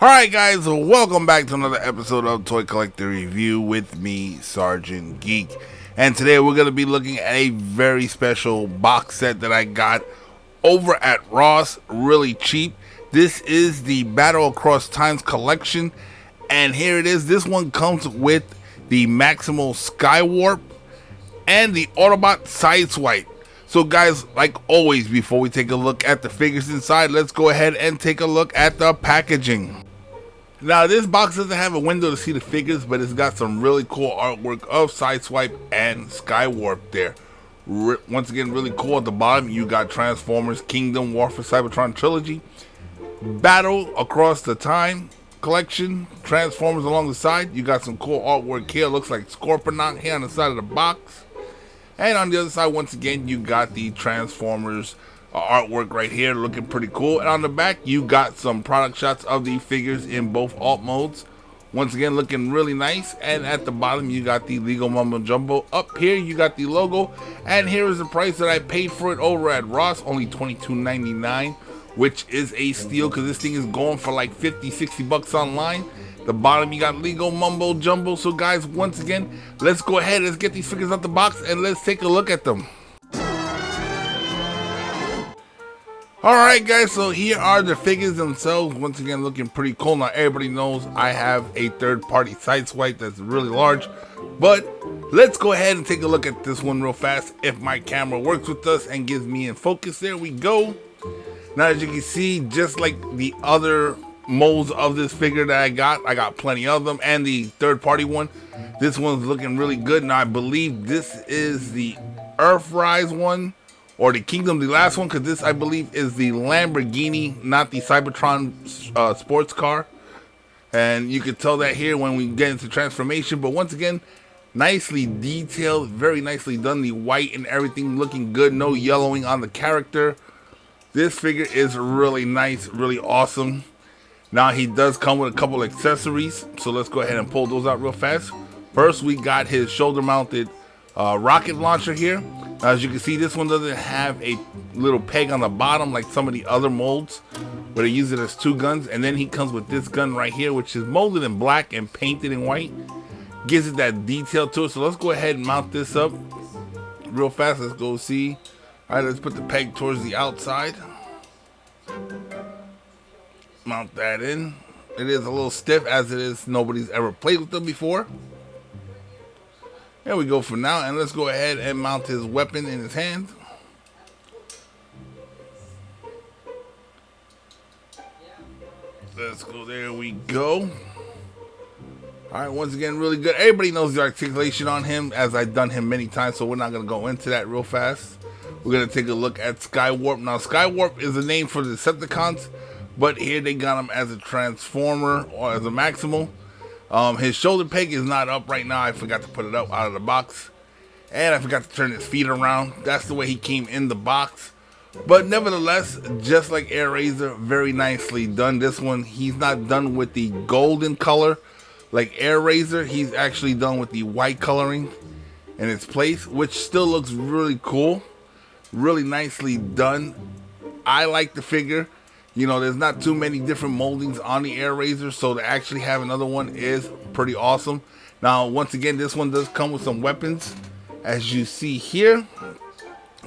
Alright guys, welcome back to another episode of Toy Collector Review with me, Sergeant Geek. And today we're going to be looking at a very special box set that I got over at Ross, really cheap. This is the Battle Across Times collection, and here it is. This one comes with the Maximal SKYWARP and the Autobot SIDESWIPE. So guys, like always, before we take a look at the figures inside, let's go ahead and take a look at the packaging. Now, this box doesn't have a window to see the figures, but it's got some really cool artwork of SIDESWIPE and SKYWARP there. Once again, really cool. At the bottom, you got Transformers, Kingdom, War for Cybertron Trilogy, Battle Across the Time collection, Transformers along the side. You got some cool artwork here. Looks like Scorponok here on the side of the box. And on the other side, once again, you got the Transformers artwork right here, looking pretty cool. And on the back, you got some product shots of the figures in both alt modes. Once again, looking really nice. And at the bottom, you got the Lego Mumbo Jumbo. Up here, you got the logo. And here is the price that I paid for it over at Ross, only $22.99, which is a steal because this thing is going for like 50-60 bucks online. The bottom, you got Lego Mumbo Jumbo. So guys, once again, let's go ahead, let's get these figures out the box and let's take a look at them. Alright guys, so here are the figures themselves. Once again, looking pretty cool. Now everybody knows I have a third-party SIDESWIPE that's really large, but let's go ahead and take a look at this one real fast if my camera works with us and gives me in focus. There we go. Now as you can see, just like the other molds of this figure that I got plenty of them, and the third-party one, this one's looking really good. Now I believe this is the Earthrise one, or the Kingdom, the last one, because this, I believe, is the Lamborghini, not the Cybertron sports car. And you can tell that here when we get into transformation. But once again, nicely detailed, very nicely done. The white and everything looking good. No yellowing on the character. This figure is really nice, really awesome. Now, he does come with a couple accessories. So let's go ahead and pull those out real fast. First, we got his shoulder-mounted rocket launcher here. As you can see, this one doesn't have a little peg on the bottom like some of the other molds, but they use it as two guns. And then he comes with this gun right here, which is molded in black and painted in white. Gives it that detail to it. So let's go ahead and mount this up real fast. Let's go see. All right, let's put the peg towards the outside. Mount that in. It is a little stiff, as it is nobody's ever played with them before. There we go for now, and let's go ahead and mount his weapon in his hand. Let's go, there we go. Alright, once again, really good. Everybody knows the articulation on him, as I've done him many times, so we're not going to go into that real fast. We're going to take a look at SKYWARP. Now, SKYWARP is a name for the Decepticons, but here they got him as a Transformer, or as a Maximal. His shoulder peg is not up right now. I forgot to put it up out of the box. And I forgot to turn his feet around. That's the way he came in the box. But nevertheless, just like Airazor, very nicely done. This one, he's not done with the golden color like Airazor. He's actually done with the white coloring in its place, which still looks really cool. Really nicely done. I like the figure. You know, there's not too many different moldings on the Airazor, so to actually have another one is pretty awesome. Now, once again, this one does come with some weapons, as you see here.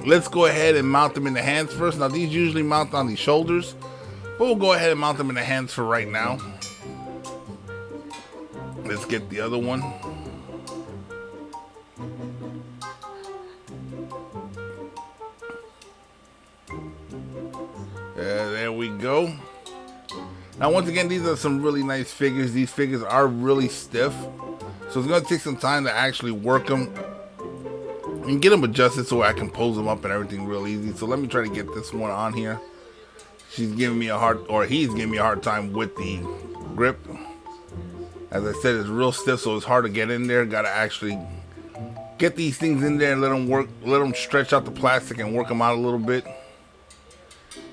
Let's go ahead and mount them in the hands first. Now, these usually mount on the shoulders, but we'll go ahead and mount them in the hands for right now. Let's get the other one. There we go. Now, once again, these are some really nice figures. These figures are really stiff, so it's going to take some time to actually work them and get them adjusted so I can pose them up and everything real easy. So let me try to get this one on here. He's giving me a hard time with the grip. As I said, it's real stiff, so it's hard to get in there. Got to actually get these things in there and let them work, let them stretch out the plastic and work them out a little bit.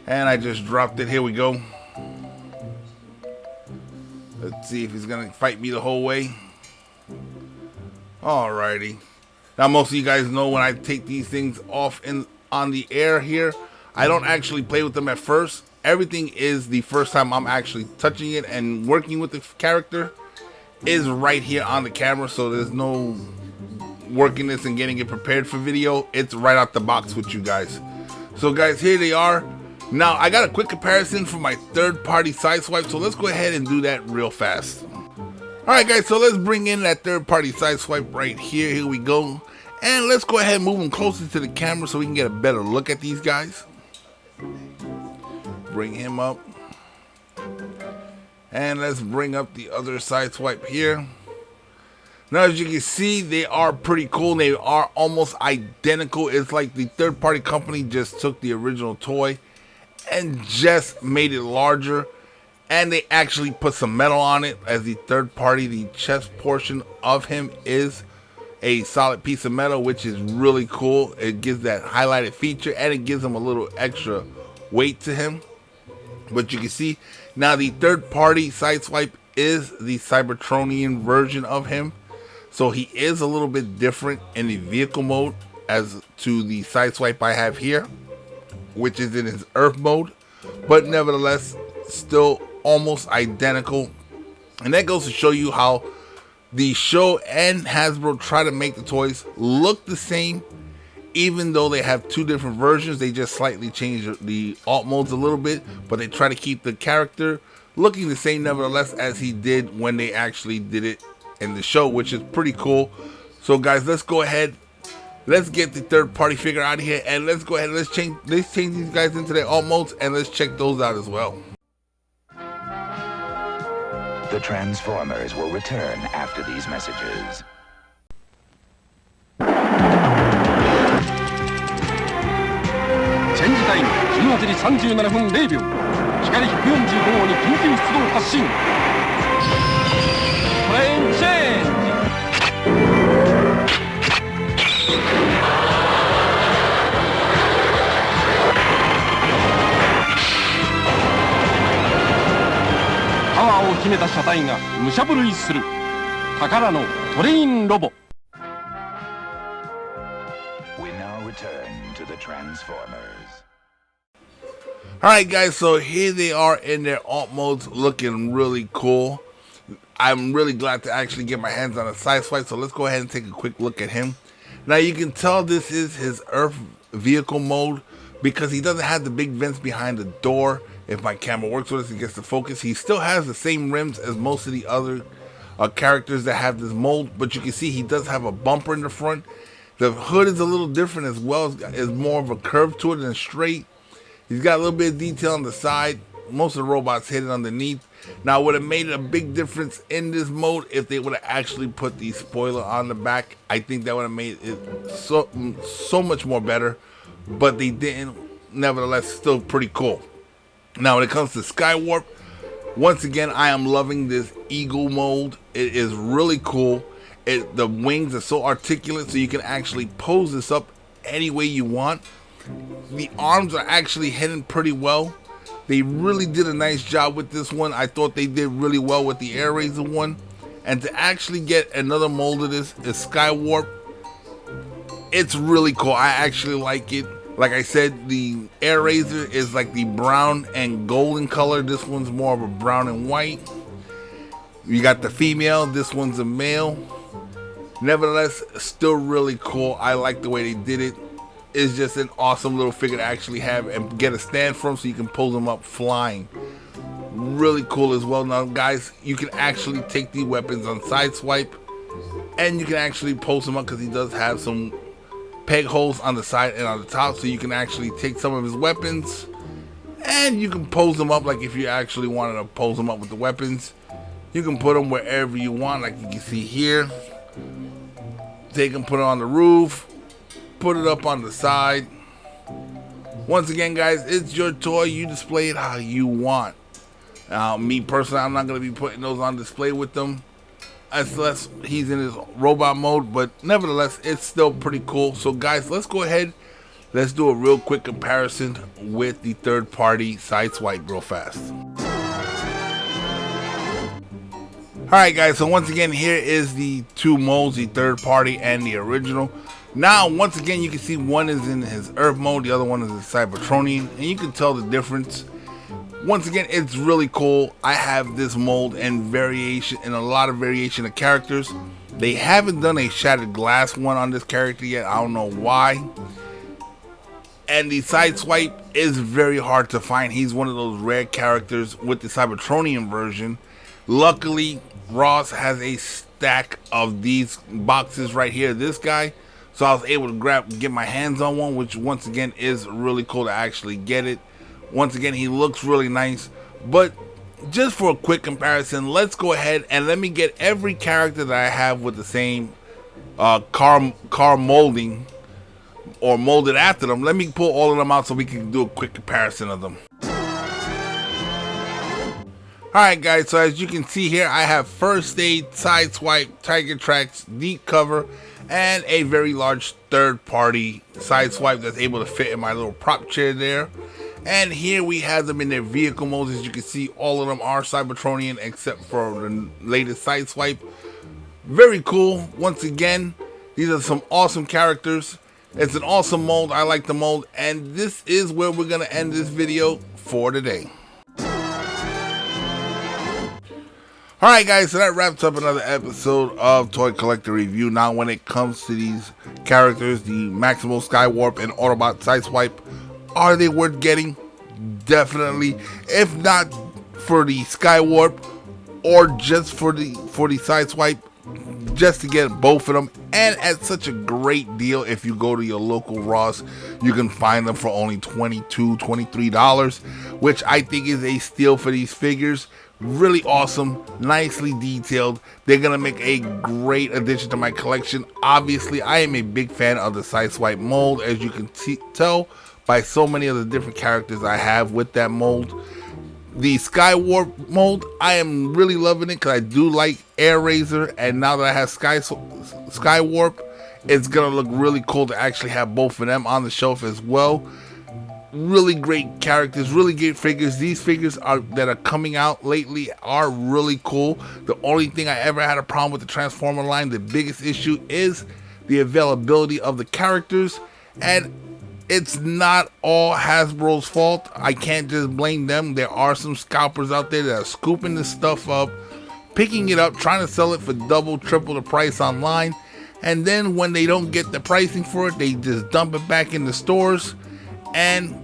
And I just dropped it. Here we go. Let's see if he's going to fight me the whole way. Alrighty. Now, most of you guys know when I take these things off on the air here, I don't actually play with them at first. everything is the first time I'm actually touching it and working with the character is right here on the camera, so there's no working this and getting it prepared for video. It's right out the box with you guys. So guys, here they are. Now I got a quick comparison for my third-party SIDESWIPE, so let's go ahead and do that real fast. Alright guys, so let's bring in that third-party SIDESWIPE right here. Here we go. And let's go ahead and move them closer to the camera so we can get a better look at these guys. Bring him up. And let's bring up the other SIDESWIPE here. Now as you can see, they are pretty cool. They are almost identical. It's like the third-party company just took the original toy and just made it larger. And they actually put some metal on it. As the third party, the chest portion of him is a solid piece of metal, which is really cool. It gives that highlighted feature and it gives him a little extra weight to him. But you can see now the third party SIDESWIPE is the Cybertronian version of him. So he is a little bit different in the vehicle mode as to the SIDESWIPE I have here, which is in his Earth mode, but nevertheless still almost identical. And that goes to show you how the show and Hasbro try to make the toys look the same, even though they have two different versions. They just slightly change the alt modes a little bit, but they try to keep the character looking the same nevertheless as he did when they actually did it in the show, which is pretty cool. So guys, let's go ahead, let's get the third party figure out of here, and let's go ahead and let's change these guys into their alt modes, and let's check those out as well. The Transformers will return after these messages. 젠지 타임 18시 37분 0秒 光145号に緊急出動発進トレインチェンジパワーを秘めた車体が武者震いする宝のトレインロボ。 We now return to the Transformers. Alright guys, so here they are in their alt modes looking really cool. I'm really glad to actually get my hands on a SIDESWIPE, so let's go ahead and take a quick look at him. Now you can tell this is his Earth vehicle mode because he doesn't have the big vents behind the door. If my camera works with us and gets the focus, he still has the same rims as most of the other characters that have this mold, but you can see he does have a bumper in the front. The hood is a little different as well. It's more of a curve to it than straight. He's got a little bit of detail on the side. Most of the robots hit it underneath. Now, would have made a big difference in this mode if they would have actually put the spoiler on the back. I think that would have made it so much more better, but they didn't. Nevertheless, still pretty cool. Now, when it comes to SKYWARP, once again, I am loving this Eagle mode. It is really cool. The wings are so articulate, so you can actually pose this up any way you want. The arms are actually hidden pretty well. They really did a nice job with this one. I thought they did really well with the Air Razor one. And to actually get another mold of this is SKYWARP. It's really cool. I actually like it. Like I said, the Air Razor is like the brown and golden color. This one's more of a brown and white. You got the female. This one's a male. Nevertheless, still really cool. I like the way they did it. It's just an awesome little figure to actually have and get a stand from so you can pull them up flying. Really cool as well. Now guys, you can actually take the weapons on SIDESWIPE and you can actually pose them up because he does have some peg holes on the side and on the top, so you can actually take some of his weapons and you can pose them up. Like if you actually wanted to pose them up with the weapons, you can put them wherever you want, like you can see here. Take them, put it on the roof, put it up on the side. Once again guys, it's your toy. You display it how you want. Me personally, I'm not going to be putting those on display with them unless he's in his robot mode, but nevertheless, it's still pretty cool. So guys, let's go ahead, let's do a real quick comparison with the third party SIDESWIPE real fast. Alright guys, so once again, here is the two molds, the third party and the original. Now, once again, you can see one is in his Earth mode, the other one is a Cybertronian, and you can tell the difference. Once again, it's really cool. I have this mold and variation and a lot of variation of characters. They haven't done a shattered glass one on this character yet. I don't know why. And the Sideswipe is very hard to find. He's one of those rare characters with the Cybertronian version. Luckily, Ross has a stack of these boxes right here, this guy. So I was able to get my hands on one, which once again is really cool to actually get it. Once again, he looks really nice. But just for a quick comparison, let's go ahead and let me get every character that I have with the same car molding or molded after them. Let me pull all of them out so we can do a quick comparison of them. Alright guys, so as you can see here, I have First Aid, Sideswipe, Tiger Tracks, Deep Cover, and a very large third-party Sideswipe that's able to fit in my little prop chair there. And here we have them in their vehicle modes. As you can see, all of them are Cybertronian except for the latest Sideswipe. Very cool. Once again, these are some awesome characters. It's an awesome mold. I like the mold. And this is where we're going to end this video for today. Alright guys, so that wraps up another episode of Toy Collector Review. Now when it comes to these characters, the Maximal SKYWARP and Autobot Sideswipe, are they worth getting? Definitely. If not for the SKYWARP or just for the Sideswipe, just to get both of them, and at such a great deal. If you go to your local Ross, you can find them for only $22, $23, which I think is a steal for these figures. Really awesome, nicely detailed. They're gonna make a great addition to my collection. Obviously, I am a big fan of the Sideswipe mold, as you can tell by so many of the different characters I have with that mold. The SKYWARP mold, I am really loving it because I do like Air Razor, and now that I have SKYWARP, it's gonna look really cool to actually have both of them on the shelf as well. Really great characters, really great figures. These figures that are coming out lately are really cool. The only thing I ever had a problem with the Transformer line, the biggest issue, is the availability of the characters, and it's not all Hasbro's fault. I can't just blame them. There are some scalpers out there that are scooping this stuff up, picking it up, trying to sell it for double, triple the price online, and then when they don't get the pricing for it, they just dump it back in the stores. And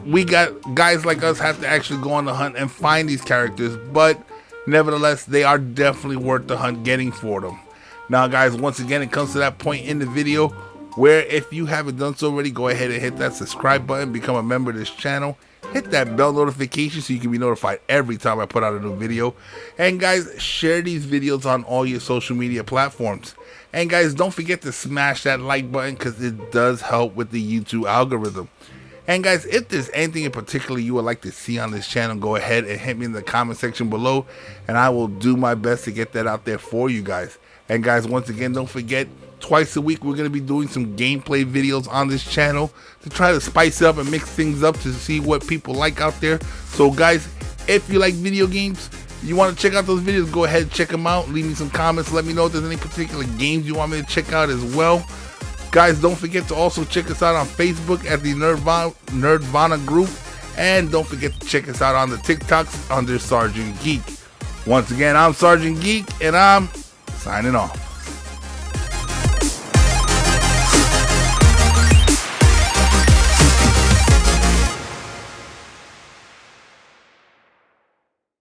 we got guys like us have to actually go on the hunt and find these characters, but nevertheless, they are definitely worth the hunt getting for them. Now guys, once again, it comes to that point in the video where if you haven't done so already, go ahead and hit that subscribe button, become a member of this channel, hit that bell notification so you can be notified every time I put out a new video. And guys, share these videos on all your social media platforms. And guys, don't forget to smash that like button because it does help with the YouTube algorithm. And guys, if there's anything in particular you would like to see on this channel, go ahead and hit me in the comment section below, and I will do my best to get that out there for you guys. And guys, once again, don't forget, twice a week we're going to be doing some gameplay videos on this channel to try to spice it up and mix things up to see what people like out there. So guys, if you like video games, you want to check out those videos, go ahead and check them out. Leave me some comments, let me know if there's any particular games you want me to check out as well. Guys, don't forget to also check us out on Facebook at the Nerdvana group, and don't forget to check us out on the TikToks under Sergeant Geek. Once again, I'm Sergeant Geek, and I'm signing off.